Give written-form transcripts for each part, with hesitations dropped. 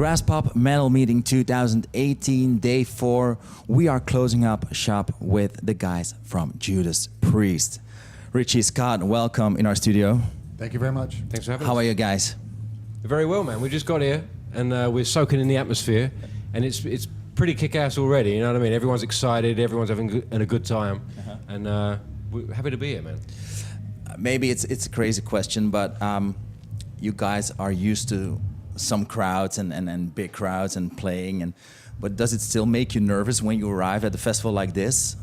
Graspop Metal Meeting 2018, day 4. We are closing up shop with the guys from Judas Priest. Richie, Scott, welcome in our studio. Thank you very much. Thanks for having us. How are you guys? Very well, man. We just got here and we're soaking in the atmosphere, and it's pretty kick-ass already. You know what I mean? Everyone's excited. Everyone's having a good time, and we're happy to be here, man. Maybe it's a crazy question, but you guys are used to some crowds and big crowds and playing, but does it still make you nervous when you arrive at a festival like this?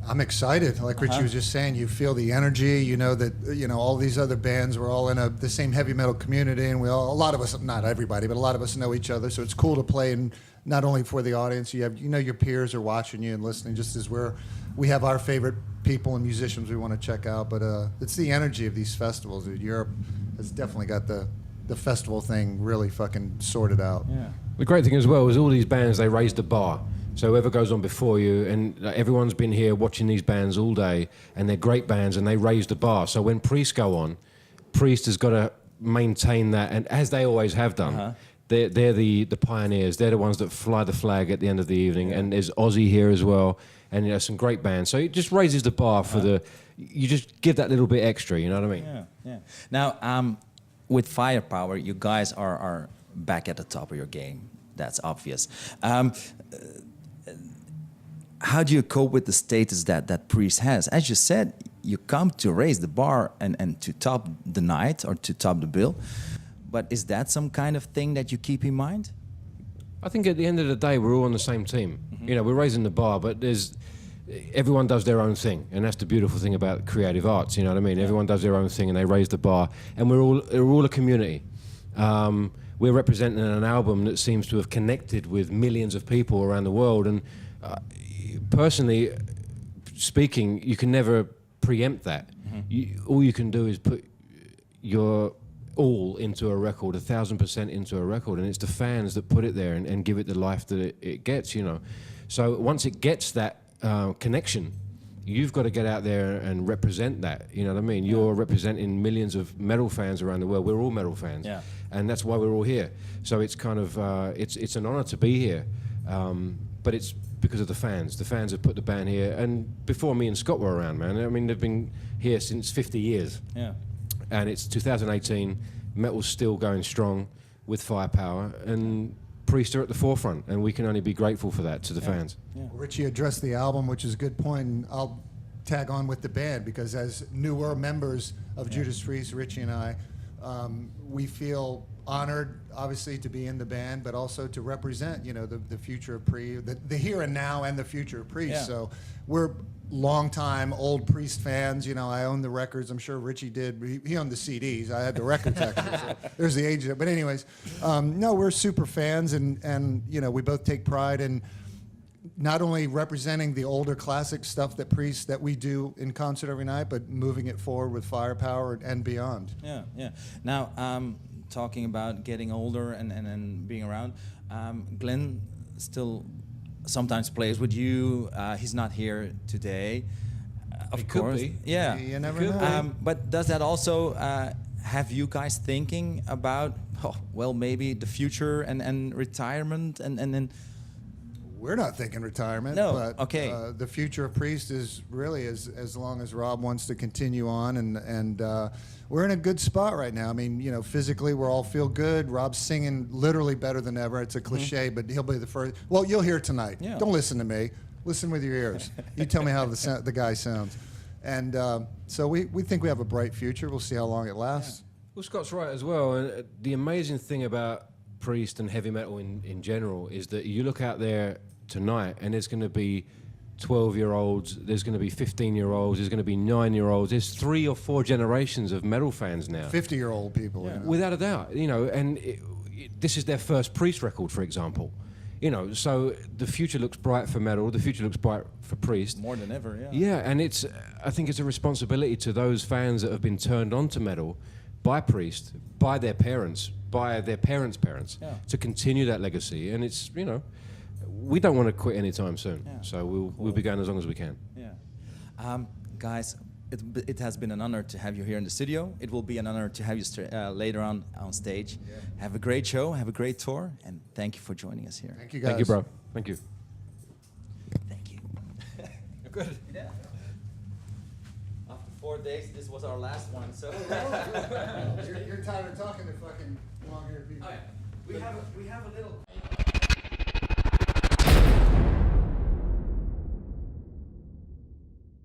I'm excited. Like Richie was just saying, you feel the energy. You know that all these other bands, we're all in the same heavy metal community, and a lot of us, not everybody, but a lot of us know each other. So it's cool to play, and not only for the audience, you have your peers are watching you and listening, just as we have our favorite people and musicians we want to check out. But it's the energy of these festivals. Dude. Europe has definitely got the festival thing really fucking sorted out. Yeah. The great thing as well is all these bands, they raise the bar. So whoever goes on before you, and everyone's been here watching these bands all day, and they're great bands, and they raise the bar. So when Priest go on, Priest has got to maintain that, and as they always have done, they're the pioneers. They're the ones that fly the flag at the end of the evening, and there's Ozzy here as well, and some great bands. So it just raises the bar for you just give that little bit extra, you know what I mean? Yeah. Now, with Firepower, you guys are back at the top of your game. That's obvious. How do you cope with the status that Priest has? As you said, you come to raise the bar and to top the night or to top the bill. But is that some kind of thing that you keep in mind? I think at the end of the day, we're all on the same team. You know, we're raising the bar, but everyone does their own thing, and that's the beautiful thing about creative arts. You know what I mean? Yeah. Everyone does their own thing, and they raise the bar, and we're all a community. We're representing an album that seems to have connected with millions of people around the world, and personally speaking, you can never preempt that. All you can do is put your all into a record, 1,000% into a record, and it's the fans that put it there and give it the life that it gets, you know. So once it gets that connection, you've got to get out there and represent that, you know what I mean? You're representing millions of metal fans around the world. We're all metal fans, and that's why we're all here. So it's kind of, it's an honor to be here, but it's because of the fans. The fans have put the band here, and before me and Scott were around, man. I mean, they've been here since 50 years. Yeah. And it's 2018, metal's still going strong with Firepower, and Priest are at the forefront, and we can only be grateful for that to the fans. Yeah. Richie addressed the album, which is a good point, and I'll tag on with the band, because as newer members of Judas Priest, Richie and I, we feel honored, obviously, to be in the band, but also to represent, the future of Priest, the here and now and the future of Priest. Yeah. So we're long-time old Priest fans. I own the records. I'm sure Richie did. He owned the CDs. I had the records, actually. So there's the age of it. But anyways, no, we're super fans, and we both take pride in not only representing the older classic stuff that we do in concert every night, but moving it forward with Firepower and beyond. Yeah. Now, talking about getting older and being around, Glenn still sometimes plays with you. He's not here today, of course. Could be. Yeah, you never know. But does that also have you guys thinking about, maybe the future and retirement and then? We're not thinking retirement. No. But, okay. The future of Priest is really as long as Rob wants to continue on, and we're in a good spot right now. I mean, physically we're all feel good. Rob's singing literally better than ever. It's a cliche, but he'll be the first. Well, you'll hear tonight. Yeah. Don't listen to me. Listen with your ears. You tell me how the guy sounds. And so we think we have a bright future. We'll see how long it lasts. Yeah. Well, Scott's right as well. And the amazing thing about Priest and heavy metal in general is that you look out there tonight, and there's going to be 12-year-olds, there's going to be 15-year-olds, there's going to be 9-year-olds. There's 3 or 4 generations of metal fans now. 50-year-old people. Yeah. Without a doubt, and this is their first Priest record, for example. So the future looks bright for metal, the future looks bright for Priest. More than ever, yeah. Yeah, and I think it's a responsibility to those fans that have been turned on to metal by Priest, by their parents, by their parents' parents, to continue that legacy. And it's, we don't want to quit anytime soon, so we'll be going as long as we can. Yeah, guys, it has been an honor to have you here in the studio. It will be an honor to have you later on stage. Yeah. Have a great show, have a great tour, and thank you for joining us here. Thank you, guys. Thank you, bro. Thank you. Thank you. Good. Yeah. After 4 days, this was our last one. So You're tired of talking to fucking long-haired people. we have a little.